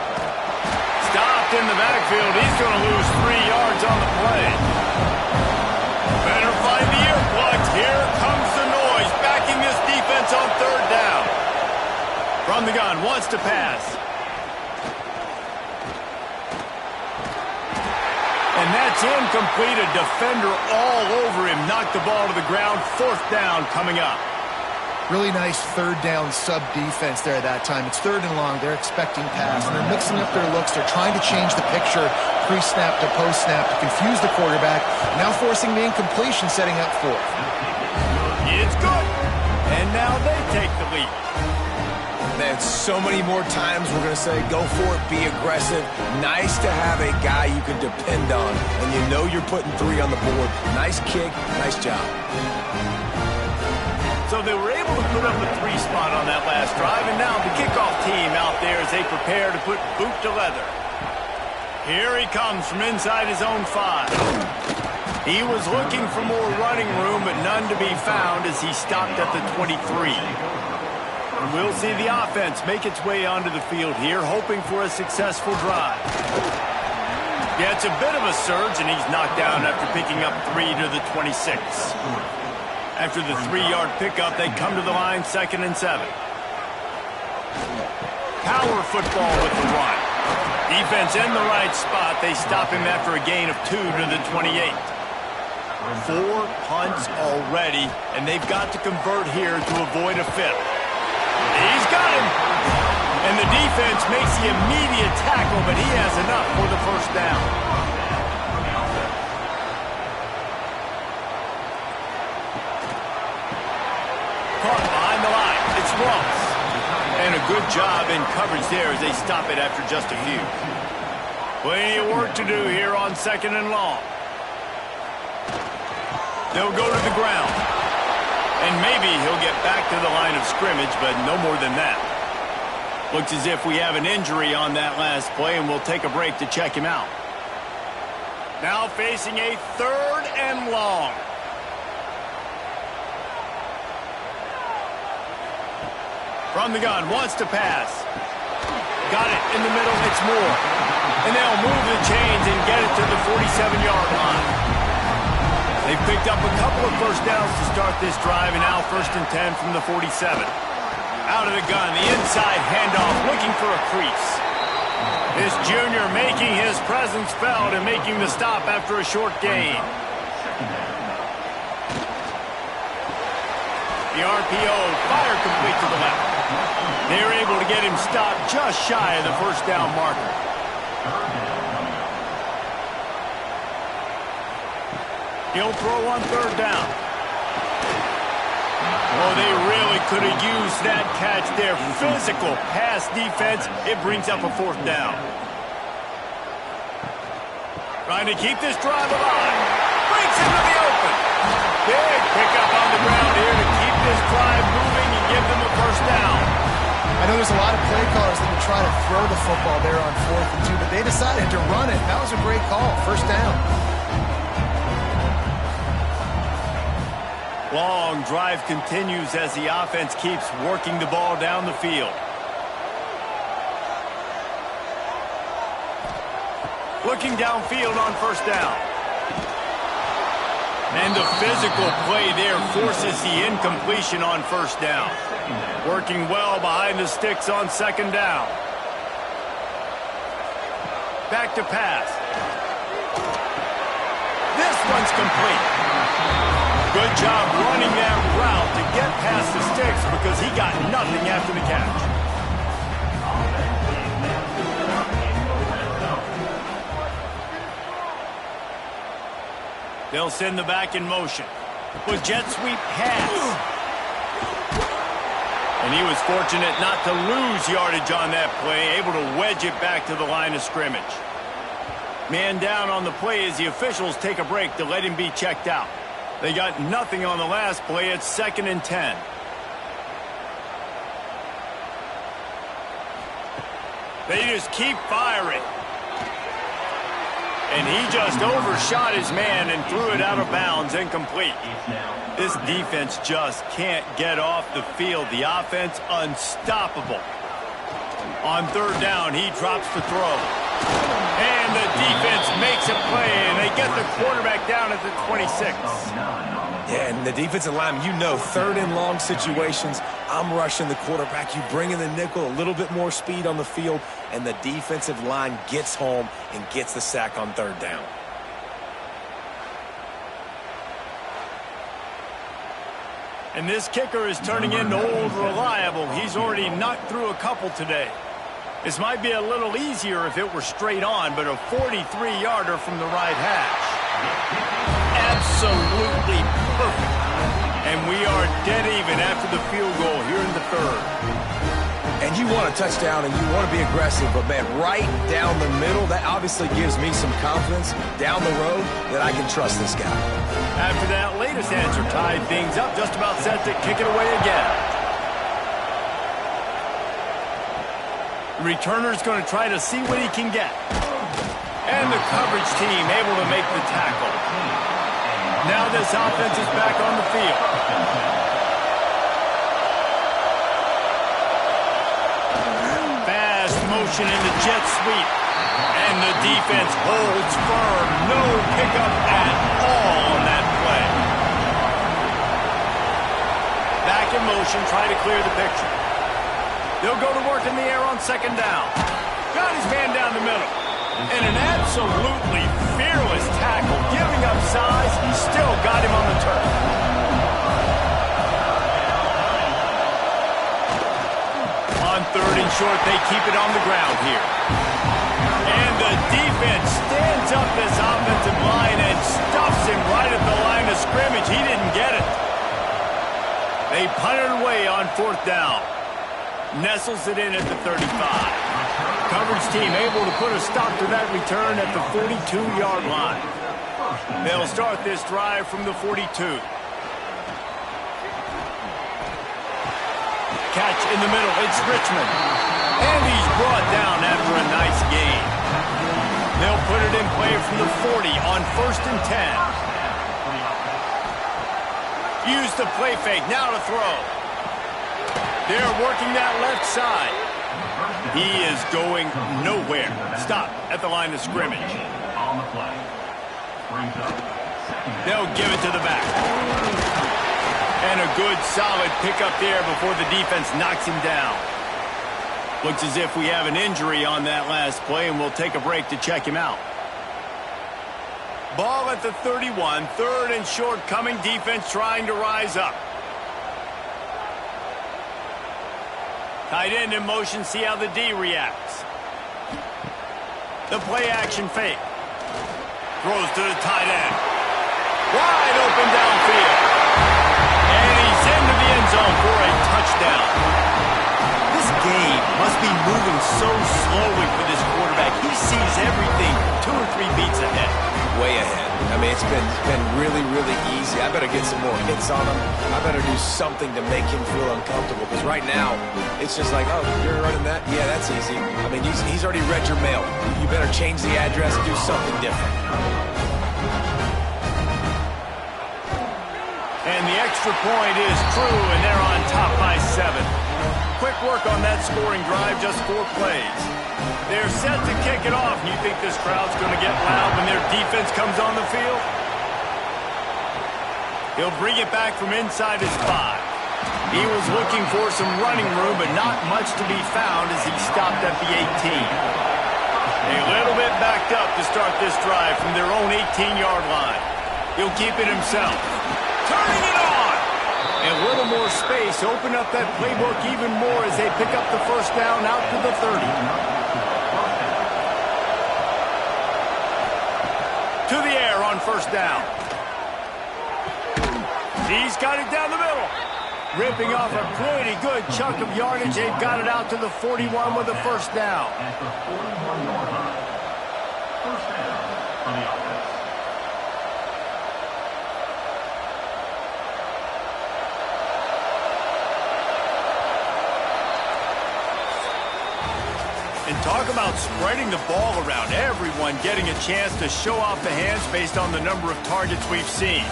Stopped in the backfield. He's going to lose 3 yards on the play. Better find the earplugs. Here comes the noise. Backing this defense on third down. From the gun, wants to pass. And that's incomplete. A defender all over him. Knocked the ball to the ground. Fourth down coming up. Really nice third down sub defense there at that time. It's third and long. They're expecting pass, and they're mixing up their looks. They're trying to change the picture pre-snap to post-snap to confuse the quarterback, now forcing the incompletion, setting up fourth. It's good. And now they take the lead. Man, so many more times we're going to say, go for it, be aggressive. Nice to have a guy you can depend on when you know you're putting 3 on the board. Nice kick, nice job. So they were able to put up a 3 spot on that last drive, and now the kickoff team out there as they prepare to put boot to leather. Here he comes from inside his own 5. He was looking for more running room, but none to be found as he stopped at the 23. And we'll see the offense make its way onto the field here, hoping for a successful drive. Yeah, it's a bit of a surge, and he's knocked down after picking up 3 to the 26. After the 3-yard pickup, they come to the line, 2nd and 7. Power football with the run. Defense in the right spot. They stop him after a gain of 2 to the 28. 4 punts already, and they've got to convert here to avoid a 5th. He's got him. And the defense makes the immediate tackle, but he has enough for the first down. Caught behind the line. It's Ross. And a good job in coverage there as they stop it after just a few. Plenty of work to do here on 2nd and long. They'll go to the ground. And maybe he'll get back to the line of scrimmage, but no more than that. Looks as if we have an injury on that last play, and we'll take a break to check him out. Now facing a 3rd and long. From the gun, wants to pass. Got it in the middle, it's Moore. And they'll move the chains and get it to the 47-yard line. They've picked up a couple of first downs to start this drive, and now 1st and 10 from the 47. Out of the gun, the inside handoff, looking for a crease. This junior making his presence felt and making the stop after a short gain. The RPO, fire complete to the left. They're able to get him stopped just shy of the first down marker. He'll throw on 3rd down. Oh, they really could have used that catch there. Physical pass defense. It brings up a 4th down. Trying to keep this drive alive. Breaks into the open. Big pickup on the ground here to keep this drive moving and give them a first down. I know there's a lot of play callers that would try to throw the football there on 4th and 2, but they decided to run it. That was a great call. First down. Long drive continues as the offense keeps working the ball down the field. Looking downfield on first down. And the physical play there forces the incompletion on first down. Working well behind the sticks on 2nd down. Back to pass. This one's complete. Good job running that route to get past the sticks because he got nothing after the catch. They'll send the back in motion. With jet sweep pass. And he was fortunate not to lose yardage on that play, able to wedge it back to the line of scrimmage. Man down on the play as the officials take a break to let him be checked out. They got nothing on the last play. It's 2nd and 10. They just keep firing. And he just overshot his man and threw it out of bounds, incomplete. This defense just can't get off the field. The offense unstoppable. On 3rd down, he drops the throw. And the defense makes a play, and they get the quarterback down at the 26. Yeah, and the defensive lineman, you know, 3rd and long situations, I'm rushing the quarterback. You bring in the nickel, a little bit more speed on the field, and the defensive line gets home and gets the sack on 3rd down. And this kicker is turning into old reliable. He's already knocked through a couple today. This might be a little easier if it were straight on, but a 43-yarder from the right hash. Absolutely perfect. And we are dead even after the field goal here in the 3rd. And you want a touchdown and you want to be aggressive, but, man, right down the middle, that obviously gives me some confidence down the road that I can trust this guy. After that latest answer tied things up, just about set to kick it away again. The returner's going to try to see what he can get. And the coverage team able to make the tackle. Now this offense is back on the field. Fast motion in the jet sweep. And the defense holds firm. No pickup at all on that play. Back in motion, try to clear the picture. They'll go to work in the air on 2nd down. Got his man down the middle. And an absolutely fearless tackle. Giving up size, he still got him on the turf. On 3rd and short, they keep it on the ground here. And the defense stands up this offensive line and stuffs him right at the line of scrimmage. He didn't get it. They punt it away on 4th down. Nestles it in at the 35. Coverage team able to put a stop to that return at the 42-yard line. They'll start this drive from the 42. Catch in the middle. It's Richmond. And he's brought down after a nice gain. They'll put it in play from the 40 on 1st and 10. Use the play fake. Now to throw. They're working that left side. He is going nowhere. Stop at the line of scrimmage. They'll give it to the back. And a good solid pickup there before the defense knocks him down. Looks as if we have an injury on that last play, and we'll take a break to check him out. Ball at the 31, 3rd and short coming, defense trying to rise up. Tight end in motion, see how the D reacts. The play action fake. Throws to the tight end. Wide open downfield. And he's into the end zone for a touchdown. This game must be moving so slowly for this quarterback. He sees everything 2 or 3 beats ahead. Way ahead. I mean, it's been really, really easy. I better get some more hits on him. I better do something to make him feel uncomfortable. Because right now, it's just like, oh, you're running that? Yeah, that's easy. I mean, he's already read your mail. You better change the address and do something different. And the extra point is true, and they're on top by 7. Quick work on that scoring drive, just 4 plays. They're set to kick it off. You think this crowd's going to get loud when their defense comes on the field? He'll bring it back from inside his 5. He was looking for some running room, but not much to be found as he stopped at the 18. A little bit backed up to start this drive from their own 18-yard line. He'll keep it himself. Turning it on! And a little more space. Open up that playbook even more as they pick up the 1st down out to the 30. To the air on 1st down. He's got it down the middle. Ripping off a pretty good chunk of yardage. They've got it out to the 41 with a first down. At the 41-yard line. First down for the offense. And talk about spreading the ball around. Everyone getting a chance to show off the hands based on the number of targets we've seen.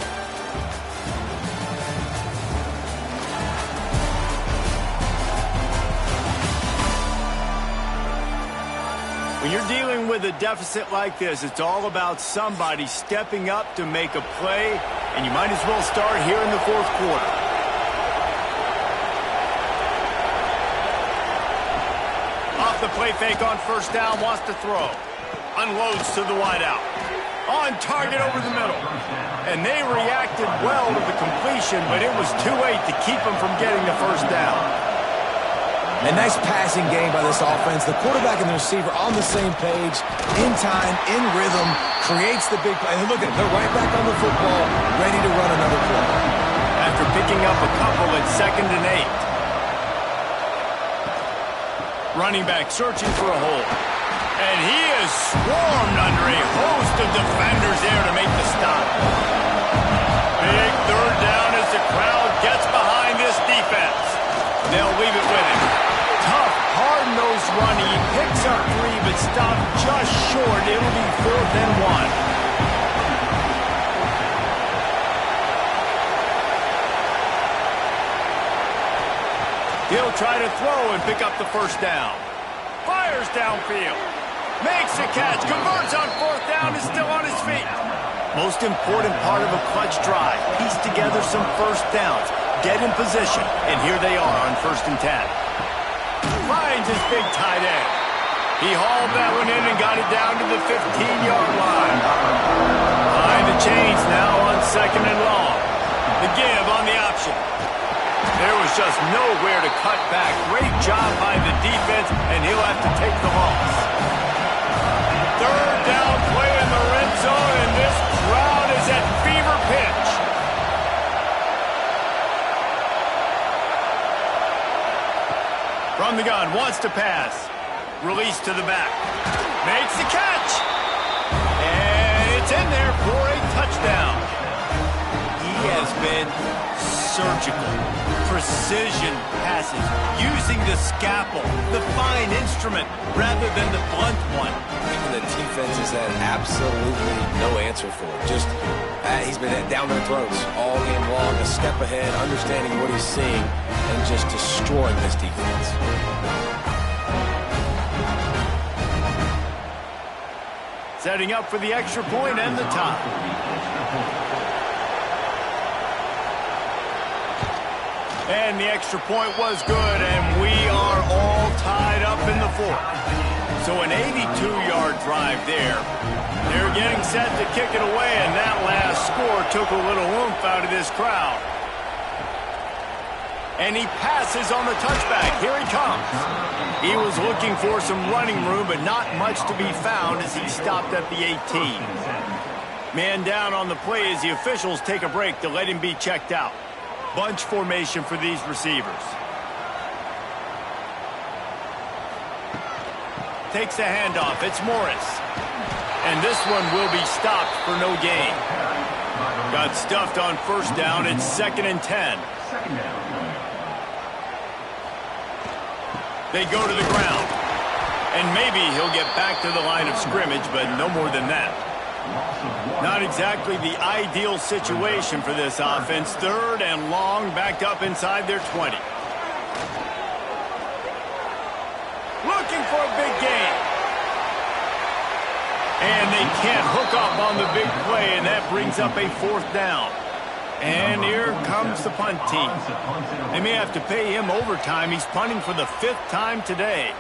When you're dealing with a deficit like this, it's all about somebody stepping up to make a play, and you might as well start here in the fourth quarter. Off the play fake on first down, wants to throw. Unloads to the wideout. On target over the middle. And they reacted well to the completion, but it was too late to keep them from getting the first down. A nice passing game by this offense. The quarterback and the receiver on the same page, in time, in rhythm, creates the big play. And look at it, they're right back on the football, ready to run another play. After picking up a couple at 2nd and 8. Running back searching for a hole. And he is swarmed under a host of defenders there to make the stop. Big third down as the crowd gets behind this defense. They'll leave it with him. Tough, hard-nosed run. He picks up 3, but stopped just short. It'll be 4th and 1. He'll try to throw and pick up the first down. Fires downfield. Makes a catch. Converts on 4th down. Is still on his feet. Most important part of a clutch drive. Piece together some first downs. Get in position. And here they are on 1st and 10. Finds his big tight end. He hauled that one in and got it down to the 15-yard line. Behind the chains now on 2nd and long. The give on the option. There was just nowhere to cut back. Great job by the defense, and he'll have to take the loss. 3rd down play in the red zone, and this crowd is at fever pitch. From the gun, wants to pass. Release to the back. Makes the catch. And it's in there for a touchdown. He has been surgical. Precision passes. Using the scalpel, the fine instrument, rather than the blunt one. And the defense has had absolutely no answer for it. Just, he's been down their throats all game long, a step ahead, understanding what he's seeing, and just destroying this defense. Setting up for the extra point and the tie. And the extra point was good, and we are all tied up in the 4th. So an 82-yard drive there. They're getting set to kick it away, and that last score took a little oomph out of this crowd. And he passes on the touchback. Here he comes. He was looking for some running room, but not much to be found as he stopped at the 18. Man down on the play as the officials take a break to let him be checked out. Bunch formation for these receivers. Takes the handoff. It's Morris. And this one will be stopped for no gain. Got stuffed on first down. It's 2nd and 10. Second down. They go to the ground. And maybe he'll get back to the line of scrimmage, but no more than that. Not exactly the ideal situation for this offense. 3rd and long, backed up inside their 20. Looking for a big gain. And they can't hook up on the big play, and that brings up a 4th down. And here comes the punt team. They may have to pay him overtime. He's punting for the 5th time today.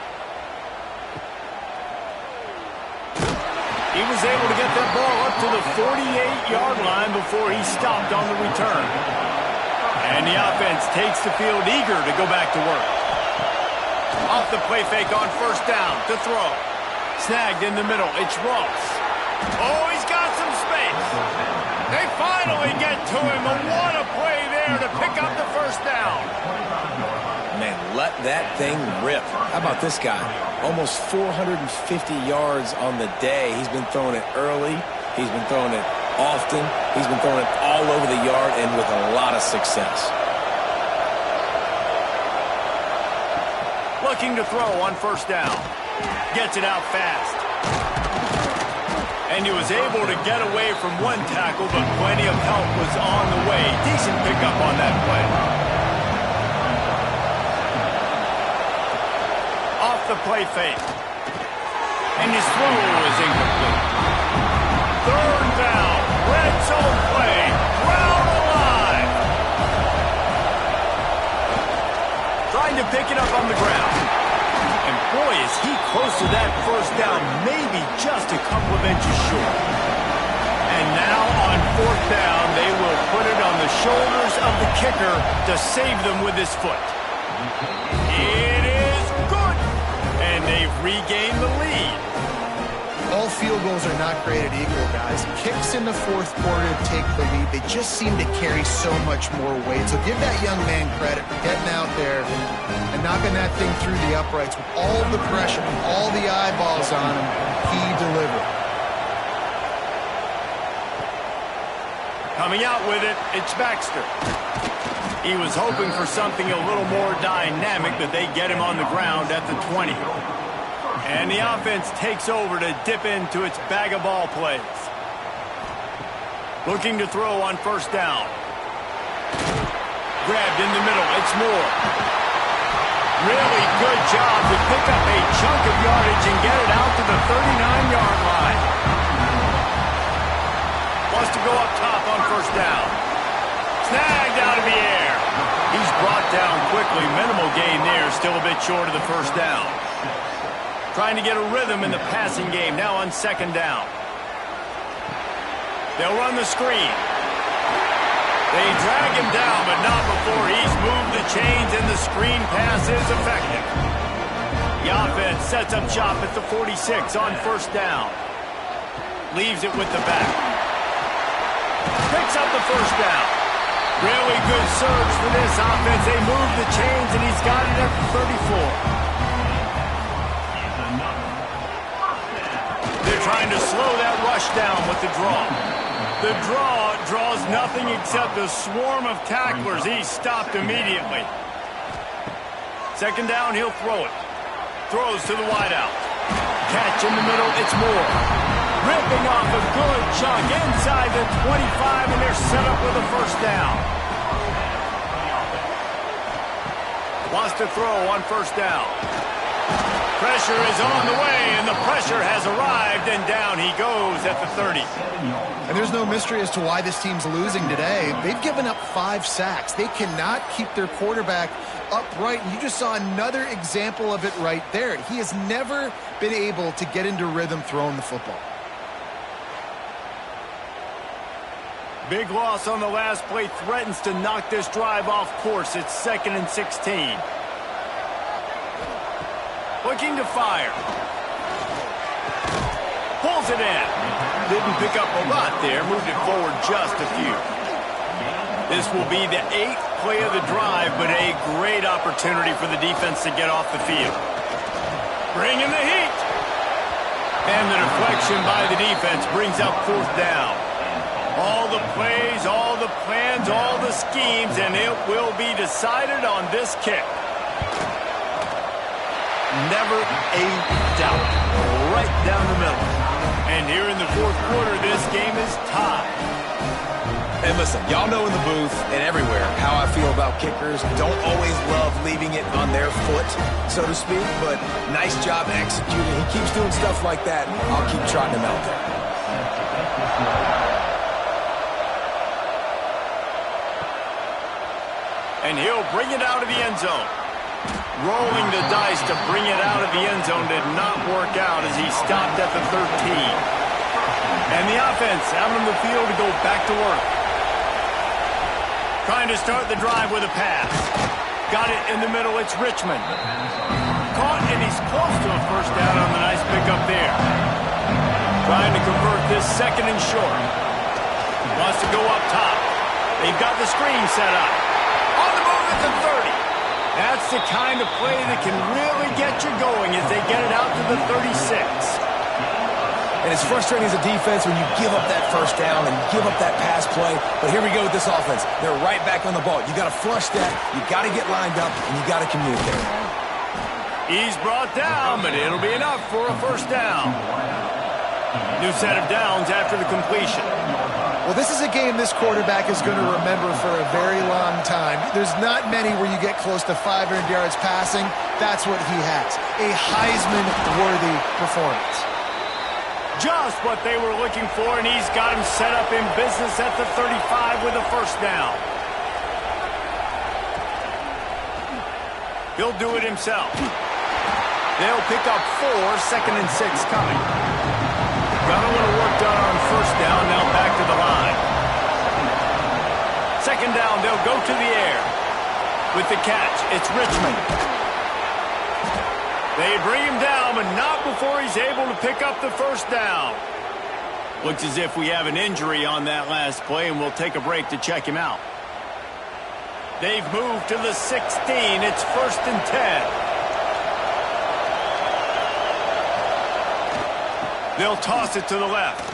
He was able to get that ball up to the 48-yard line before he stopped on the return. And the offense takes the field eager to go back to work. Off the play fake on first down to throw. Snagged in the middle. It's Ross. Oh, he's got some space. They finally get to him. And what a play first down. Man, let that thing rip. How about this guy? Almost 450 yards on the day. He's been throwing it early. He's been throwing it often. He's been throwing it all over the yard and with a lot of success. Looking to throw on first down. Gets it out fast. And he was able to get away from one tackle, but plenty of help was on the way. Decent pickup on that play. Off the play fake. And his throw is incomplete. Third down. Red zone play. Crowd alive. Trying to pick it up on the ground. And boy, is he close to that first down, maybe just a couple of inches short. And now on fourth down, they will put it on the shoulders of the kicker to save them with his foot. It is good. And they've regained the lead. All field goals are not created equal, guys. Kicks in the fourth quarter take the lead. They just seem to carry so much more weight. So give that young man credit for getting out there and knocking that thing through the uprights with all the pressure, all the eyeballs on him. He delivered. Coming out with it, it's Baxter. He was hoping for something a little more dynamic, but they get him on the ground at the 20. And the offense takes over to dip into its bag of ball plays. Looking to throw on first down. Grabbed in the middle, it's Moore. Really good job to pick up a chunk of yardage and get it out to the 39-yard line. Wants to go up top on first down. Snagged out of the air. He's brought down quickly. Minimal gain there, still a bit short of the first down. Trying to get a rhythm in the passing game, now on second down. They'll run the screen. They drag him down, but not before he's moved the chains and the screen pass is effective. The offense sets up shop at the 46 on first down. Leaves it with the back. Picks up the first down. Really good surge for this offense. They move the chains, and he's got it at the 34. They're trying to slow that rush down with the draw. The draw draws nothing except a swarm of tacklers. He's stopped immediately. Second down, he'll throw it. Throws to the wideout. Catch in the middle, it's Moore. Ripping off a good chunk inside the 25, and they're set up with a first down. Wants to throw on first down. Pressure is on the way, and the pressure has arrived, and down he goes at the 30. And there's no mystery as to why this team's losing today. They've given up 5 sacks. They cannot keep their quarterback upright, and you just saw another example of it right there. He has never been able to get into rhythm throwing the football. Big loss on the last play threatens to knock this drive off course. It's 2nd and 16. Looking to fire. Pulls it in. Didn't pick up a lot there. Moved it forward just a few. This will be the 8th play of the drive, but a great opportunity for the defense to get off the field. Bringing the heat. And the deflection by the defense brings up fourth down. All the plays, all the plans, all the schemes, and it will be decided on this kick. Never a doubt. Right down the middle. And here in the fourth quarter, this game is tied. And listen, y'all know in the booth and everywhere how I feel about kickers. Don't always love leaving it on their foot, so to speak, but nice job executing. He keeps doing stuff like that. I'll keep trotting him out there. And he'll bring it out of the end zone. Rolling the dice to bring it out of the end zone did not work out as he stopped at the 13. And the offense out on the field to go back to work. Trying to start the drive with a pass. Got it in the middle, it's Richmond. Caught, and he's close to a first down on the nice pickup there. Trying to convert this 2nd and short. Wants to go up top. They've got the screen set up. On the move, at the 30. That's the kind of play that can really get you going as they get it out to the 36. And it's frustrating as a defense when you give up that first down and give up that pass play. But here we go with this offense. They're right back on the ball. You got to flush that. You got to get lined up, and you got to communicate. He's brought down, but it'll be enough for a first down. New set of downs after the completion. Well, this is a game this quarterback is going to remember for a very long time. There's not many where you get close to 500 yards passing. That's what he has. A Heisman-worthy performance. Just what they were looking for, and he's got him set up in business at the 35 with a first down. He'll do it himself. They'll pick up 4, 2nd and 6 coming. Got a little work done on first down, now back to the line. Second down, they'll go to the air. With the catch, it's Richmond. They bring him down, but not before he's able to pick up the first down. Looks as if we have an injury on that last play, and we'll take a break to check him out. They've moved to the 16. It's 1st and 10. They'll toss it to the left.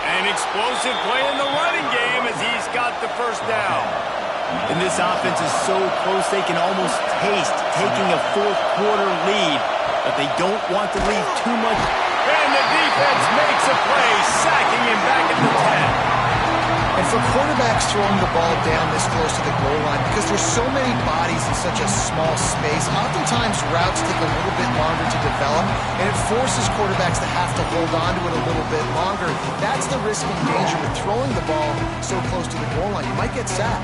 An explosive play in the running game as he's got the first down. And this offense is so close they can almost taste taking a fourth-quarter lead. But they don't want to leave too much. And the defense makes a play, sacking him back at the 10. And for quarterbacks throwing the ball down this close to the goal line, because there's so many bodies in such a small space, oftentimes routes take a little bit longer to develop, and it forces quarterbacks to have to hold on to it a little bit longer. That's the risk and danger with throwing the ball so close to the goal line. You might get sacked.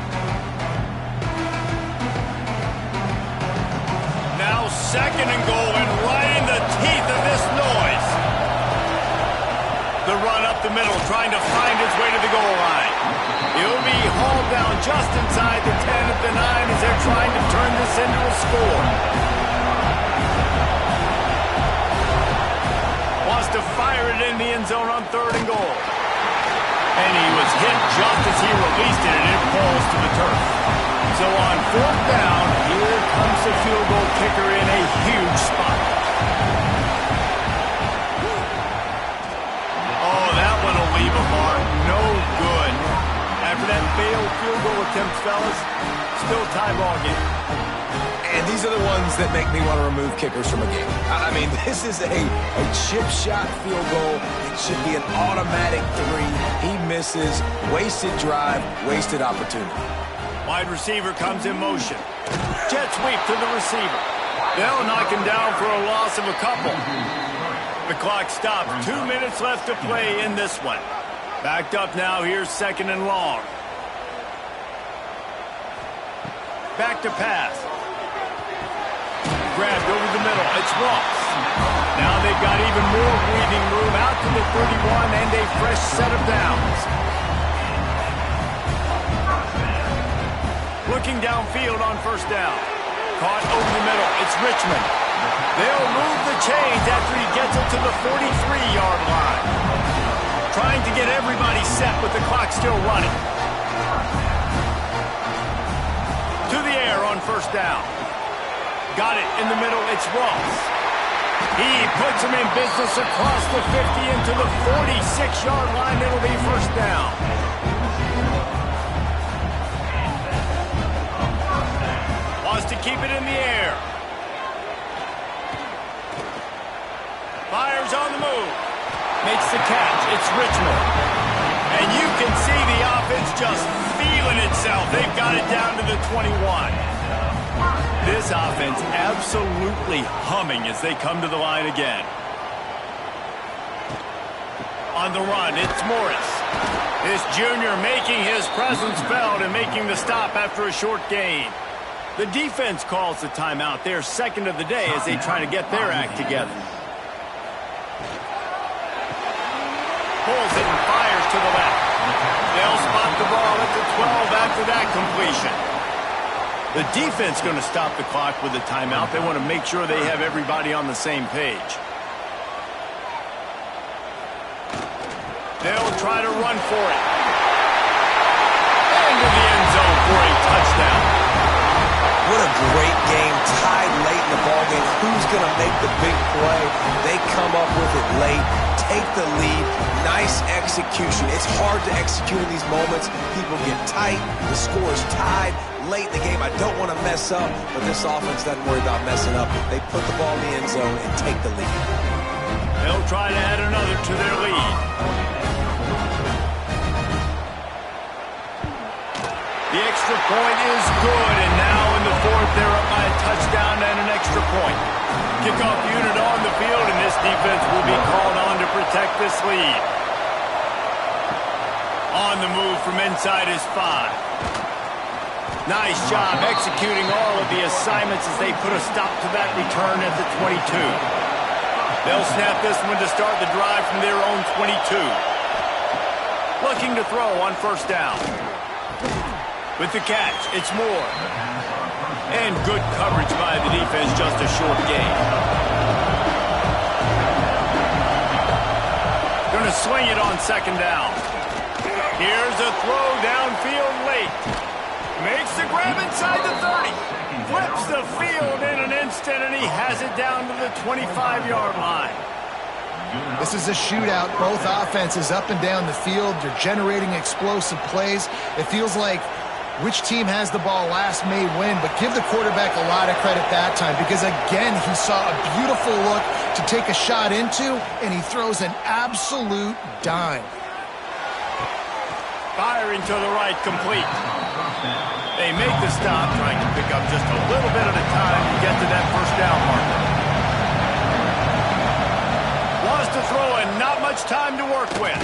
Now 2nd and goal, and right in the teeth of this noise. The run up the middle, trying to find his way to the goal line. He'll be hauled down just inside the 10 at the 9 as they're trying to turn this into a score. Wants to fire it in the end zone on 3rd and goal. And he was hit just as he released it, and it falls to the turf. So on 4th down, here comes the field goal kicker in a huge spot. Oh, that one will leave a mark. No good. After that failed field goal attempt, fellas, still tie ball game. And these are the ones that make me want to remove kickers from a game. I mean, this is a chip shot field goal. It should be an automatic 3. He misses. Wasted drive, wasted opportunity. Wide receiver comes in motion. Jet sweep to the receiver. They'll knock him down for a loss of a couple. The clock stops. 2 minutes left to play in this one. Backed up now. Here's 2nd and long. Back to pass. Grabbed over the middle. It's Ross. Now they've got even more breathing room out to the 31 and a fresh set of downs. Looking downfield on first down. Caught over the middle. It's Richmond. They'll move the chains after he gets it to the 43-yard line. Trying to get everybody set with the clock still running. To the air on first down. Got it in the middle. It's Ross. He puts him in business across the 50 into the 46-yard line. It'll be first down. Wants to keep it in the air. Fires on the move. Makes the catch. It's Richmond. And you can see the offense just feeling itself. They've got it down to the 21. This offense absolutely humming as they come to the line again. On the run, it's Morris. This junior making his presence felt and making the stop after a short gain. The defense calls the timeout. They're 2nd of the day as they try to get their act together. Pulls it and fires to the left. They'll spot the ball at the 12 after that completion. The defense going to stop the clock with a timeout. They want to make sure they have everybody on the same page. They'll try to run for it. into the end zone for a touchdown. What a great game, tied late in the ballgame. Who's going to make the big play? They come up with it late, take the lead. Nice execution. It's hard to execute in these moments. People get tight. The score is tied late in the game. I don't want to mess up, but this offense doesn't worry about messing up. They put the ball in the end zone and take the lead. They'll try to add another to their lead. The extra point is good, and now in the fourth, they're up by a touchdown and an extra point. Kickoff unit on the field, and this defense will be called on to protect this lead. On the move from inside is 5. Nice job executing all of the assignments as they put a stop to that return at the 22. They'll snap this one to start the drive from their own 22. Looking to throw on first down. With the catch, it's Moore. And good coverage by the defense, just a short gain. Going to swing it on second down. Here's a throw downfield late. Makes the grab inside the 30. Flips the field in an instant, and he has it down to the 25-yard line. This is a shootout. Both offenses up and down the field. They're generating explosive plays. It feels like which team has the ball last may win, but give the quarterback a lot of credit that time because, again, he saw a beautiful look to take a shot into, and he throws an absolute dime. Firing to the right, complete. They make the stop, trying to pick up just a little bit at a time to get to that first down marker. Wants to throw and not much time to work with.